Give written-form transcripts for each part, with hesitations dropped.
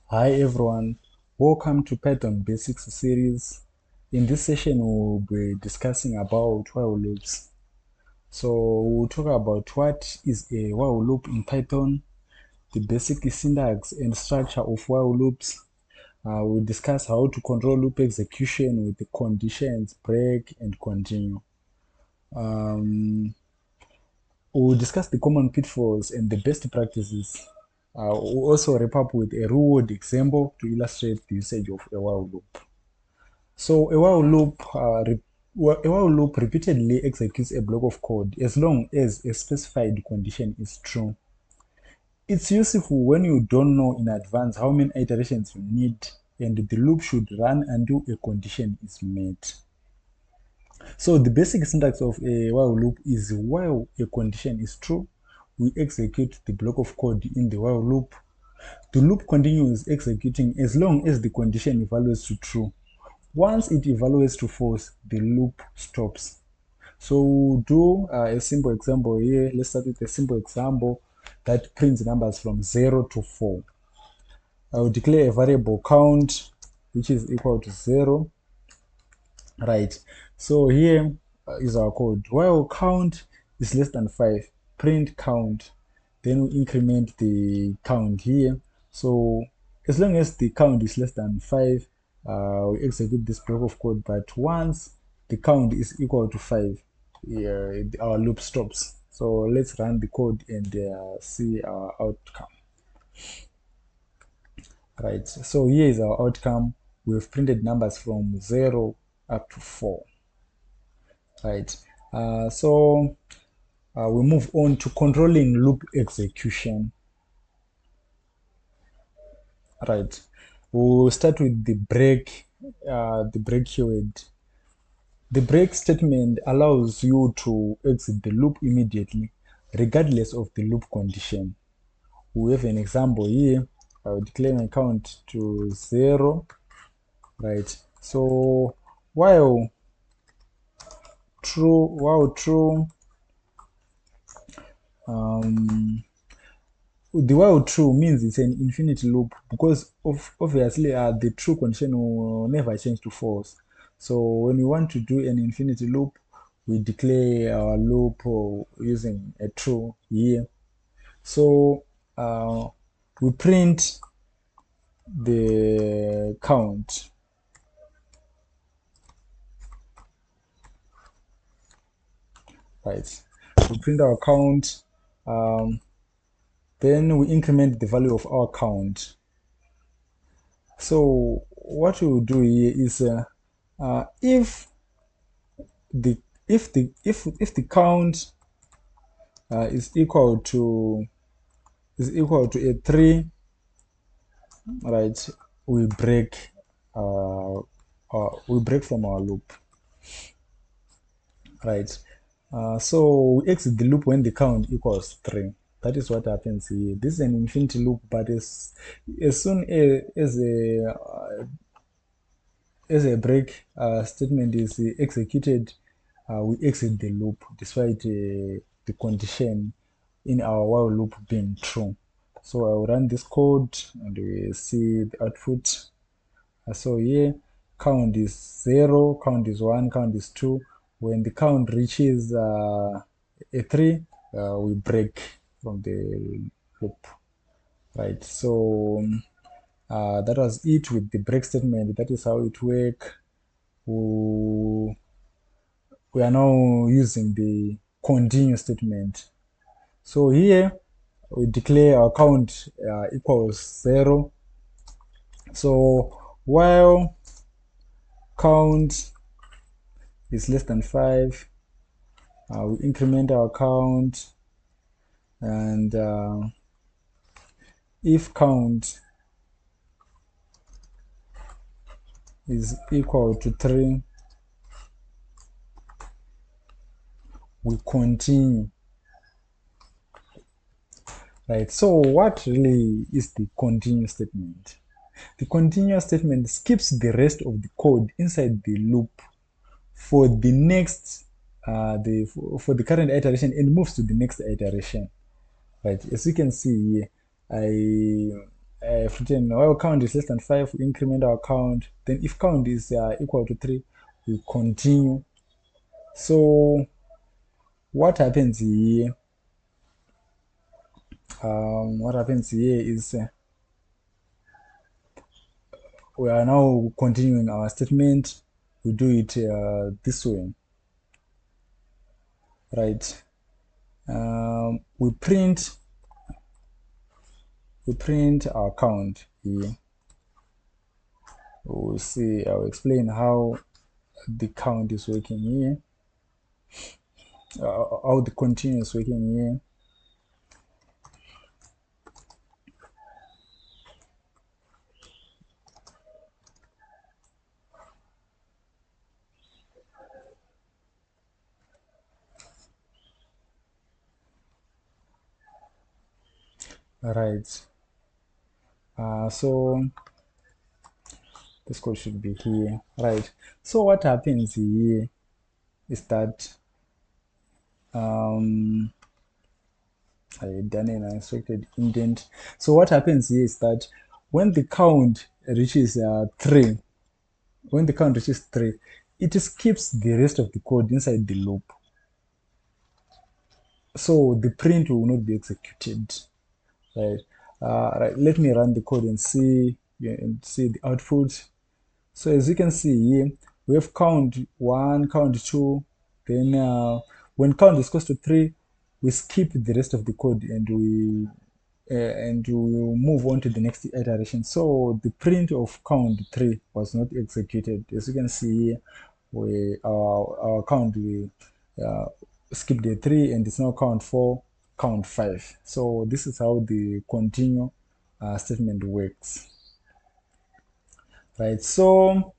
Hi everyone, welcome to Python Basics series. In this session, we'll be discussing about while loops. So we'll talk about what is a while loop in Python, the basic syntax and structure of while loops. We'll discuss how to control loop execution with the conditions, break, and continue. We'll discuss the common pitfalls and the best practices. We'll also wrap up with a real-world example to illustrate the usage of a while loop. So a while loop repeatedly executes a block of code as long as a specified condition is true. It's useful when you don't know in advance how many iterations you need, and the loop should run until a condition is met. So the basic syntax of a while loop is while a condition is true, we execute the block of code in the while loop. The loop continues executing as long as the condition evaluates to true. Once it evaluates to false, the loop stops. So we'll do a simple example here. Let's start with a simple example that prints numbers from 0 to 4. I will declare a variable count which is equal to 0. Right. So here is our code. While count is less than 5, print count. Then we increment the count here. So as long as the count is less than 5, we execute this block of code. But once the count is equal to 5, our loop stops. So let's run the code and see our outcome. Right. So here is our outcome. We've printed numbers from 0 up to 4. Right. We move on to controlling loop execution. Right. We'll start with the break keyword. The break statement allows you to exit the loop immediately, regardless of the loop condition. We have an example here. I will declare my count to 0. Right. So while true, the while true means it's an infinite loop because obviously the true condition will never change to false. So when we want to do an infinity loop, we declare our loop using a true here. So we print the count. Right. We print our count. Then we increment the value of our count. So what we will do here is if the count is equal to a 3, right, we break from our loop, right. So we exit the loop when the count equals 3. That is what happens here. This is an infinity loop, but as soon as a break statement is executed, we exit the loop despite the condition in our while loop being true. So I will run this code and we see the output. So here count is 0, count is 1, count is 2. When the count reaches a 3, we break from the loop. Right, so that was it with the break statement. That is how it works. We are now using the continue statement. So here we declare our count equals 0. So while count is less than 5, we increment our count, and if count is equal to 3, we continue. Right, so what really is the continue statement? The continue statement skips the rest of the code inside the loop for the next for the current iteration and moves to the next iteration. Right, as you can see here, if written while count is less than 5, we increment our count. Then if count is equal to 3, we continue. So what happens here? What happens here is we are now continuing our statement. We do it this way, right? We print our count here. We'll see. I'll explain how the count is working here, how the continue is working here. Right. So this code should be here, right? So what happens here is that I done an unexpected indent. So what happens here is that when the count reaches 3, when the count reaches 3, it skips the rest of the code inside the loop. So the print will not be executed, right? Right. Let me run the code and see the output. So as you can see here, we have count 1, count 2, then when count is equals to 3, we skip the rest of the code and we will move on to the next iteration. So the print of count 3 was not executed. As you can see here, our count we skipped the 3 and it's now count 4, count 5. So this is how the continue statement works, right? So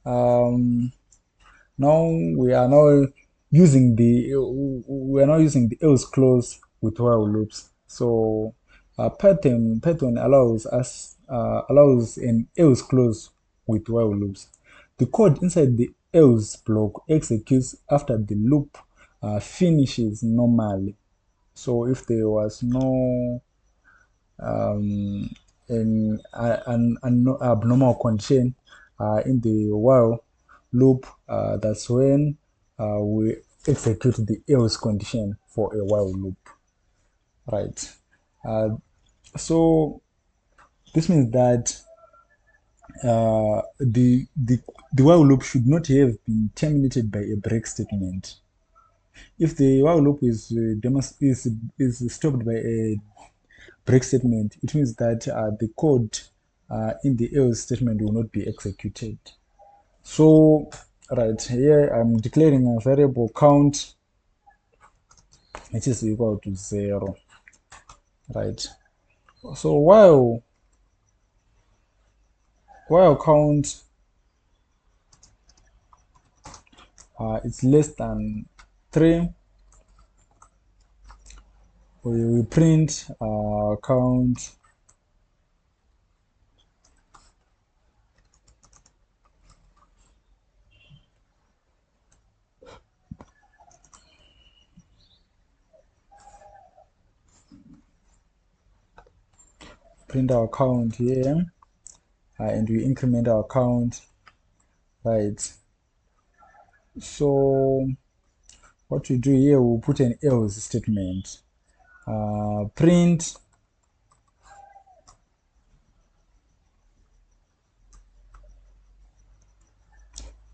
now we are now using the else clause with while loops. So Python allows an else clause with while loops. The code inside the else block executes after the loop finishes normally. So if there was no an abnormal condition in the while loop, that's when we execute the else condition for a while loop, right? So this means that the while loop should not have been terminated by a break statement. If the while loop is stopped by a break statement, it means that the code in the else statement will not be executed. So right here I'm declaring a variable count which is equal to 0, right? So while count is less than 3, we print count our count here, and we increment our count, right? So what we do here, we'll put an else statement, print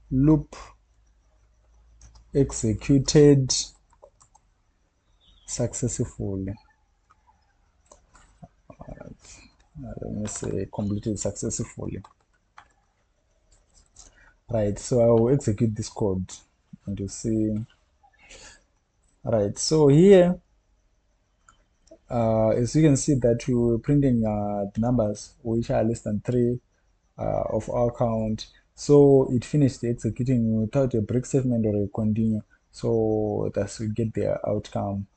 loop executed successfully. Let me say completed successfully, right? So I will execute this code and you see, right? So here as you can see that we were printing the numbers which are less than 3 of our count. So it finished executing without a break statement or a continue. So thus we get the outcome.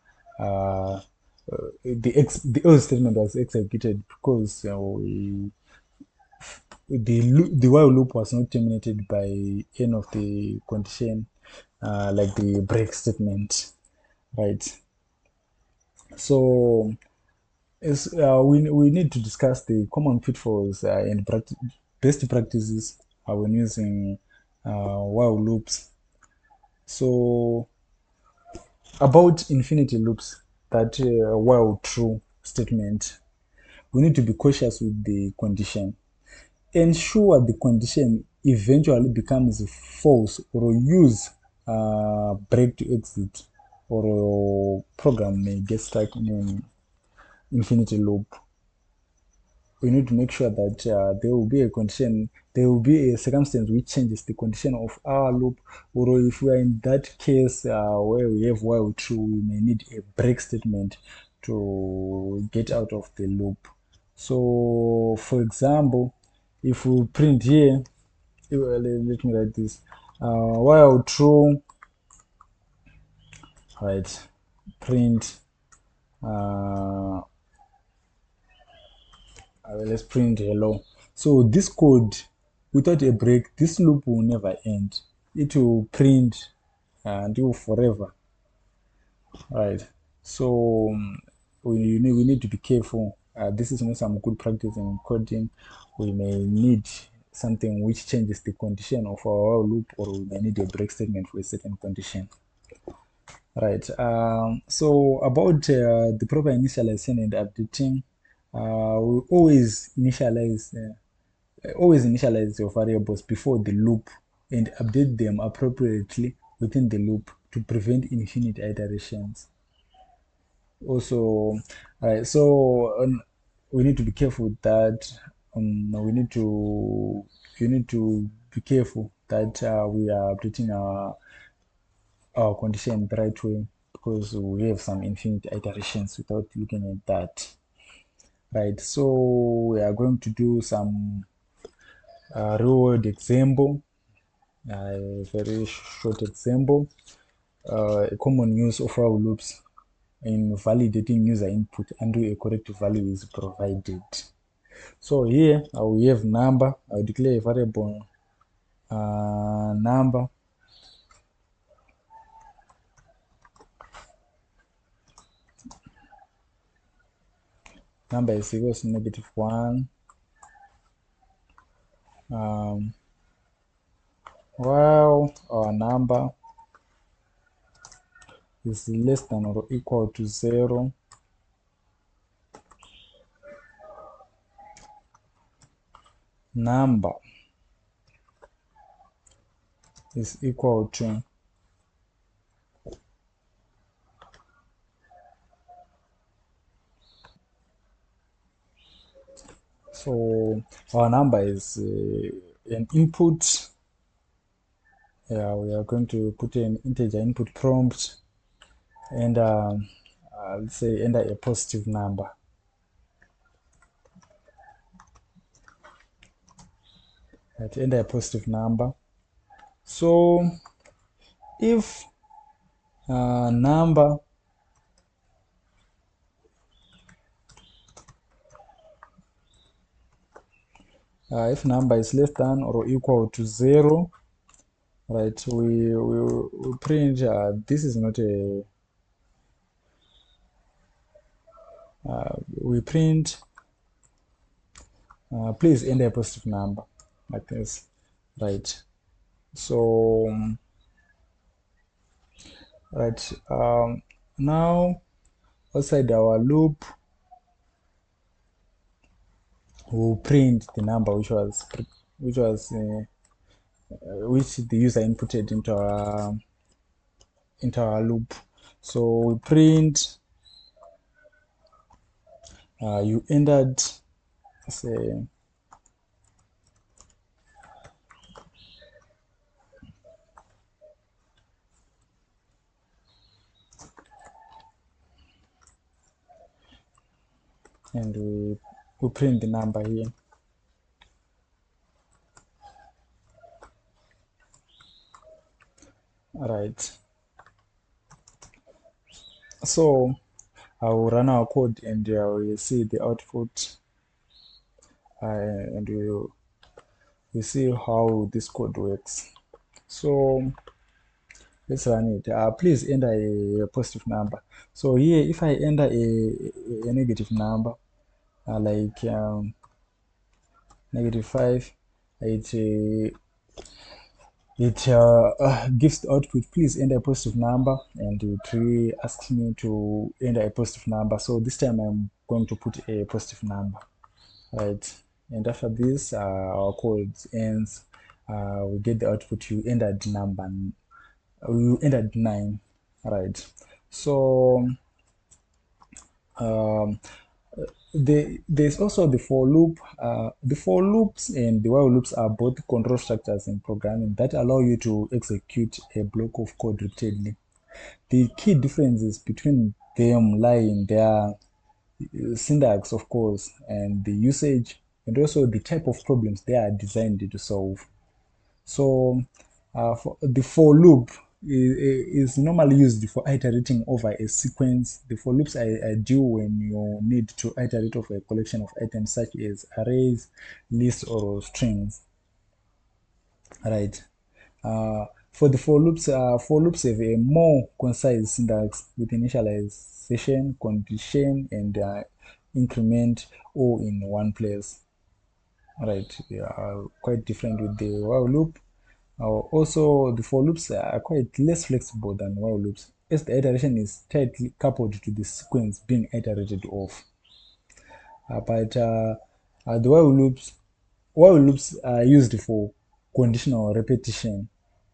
The else statement was executed because the while loop was not terminated by any of the condition, like the break statement, right? So We need to discuss the common pitfalls and best practices when using while loops. So about infinity loops, that while true statement, we need to be cautious with the condition. Ensure the condition eventually becomes false or use break to exit, or your program may get stuck in an infinity loop. We need to make sure that there will be a condition, there will be a circumstance which changes the condition of our loop, or if we are in that case where we have while true, we may need a break statement to get out of the loop. So for example, if we print here, let me write this, while true, right, print let's print hello. So this code, without a break, this loop will never end. It will print until forever, right? So we need to be careful. This is not some good practice in coding. We may need something which changes the condition of our loop, or we may need a break statement for a certain condition. Right. So about the proper initialization and updating, we always initialize your variables before the loop and update them appropriately within the loop to prevent infinite iterations. Also, right. So we need to be careful with that. We need to you need to be careful that we are updating our condition the right way, because we have some infinite iterations without looking at that. Right, so we are going to do some real world example, a very short example, a common use of while loops in validating user input until a correct value is provided. So here I will have number, I will declare a variable number. Number is equals to -1. While our number is less than or equal to 0, number is equal to so our number is an input. We are going to put an integer input prompt, and let's say enter a positive number. Right, enter a positive number. So if number if number is less than or equal to 0, right, we print this is not a we print please enter a positive number, like this, right? So right, now outside our loop we'll print the number which was which the user inputted into our loop. So we print you entered, say, and we print the number here. Right, so I will run our code and we'll see the output, and we see how this code works. So Let's run it. Please enter a positive number. So here, if I enter a negative number, like -5, it gives the output, please enter a positive number, and it asks me to enter a positive number. So this time I'm going to put a positive number, right? And after this, our code ends. We get the output. You entered number. You entered 9, right? So um, there's also the for loop. The for loops and the while loops are both control structures in programming that allow you to execute a block of code repeatedly. The key differences between them lie in their syntax, of course, and the usage, and also the type of problems they are designed to solve. So for the for loop is normally used for iterating over a sequence. The for loops are due when you need to iterate over a collection of items such as arrays, lists, or strings, right? For the for loops have a more concise syntax with initialization, condition, and increment all in one place, right? They are quite different with the while loop. Also, the for loops are quite less flexible than while loops, as the iteration is tightly coupled to the sequence being iterated off. But the while loops are used for conditional repetition.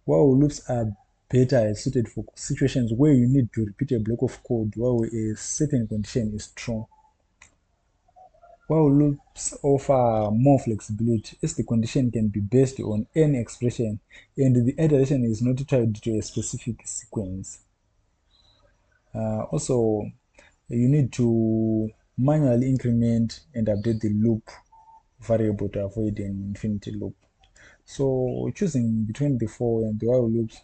While loops are better suited for situations where you need to repeat a block of code while a certain condition is true. While loops offer more flexibility, as the condition can be based on any expression and the iteration is not tied to a specific sequence. Also, you need to manually increment and update the loop variable to avoid an infinity loop. So choosing between the for and the while loops,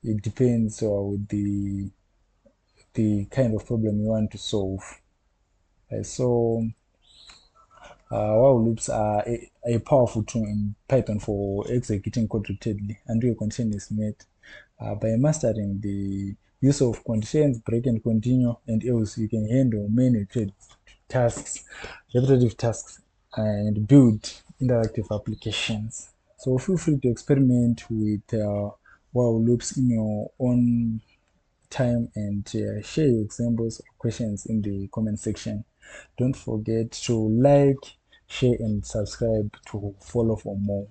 it depends with the kind of problem you want to solve. So while loops are a powerful tool in Python for executing code repeatedly until a condition is met. By mastering the use of conditions, break and continue, and else, you can handle many repetitive tasks, and build interactive applications. So feel free to experiment with while loops in your own time, and share your examples or questions in the comment section. Don't forget to like, share, and subscribe to follow for more.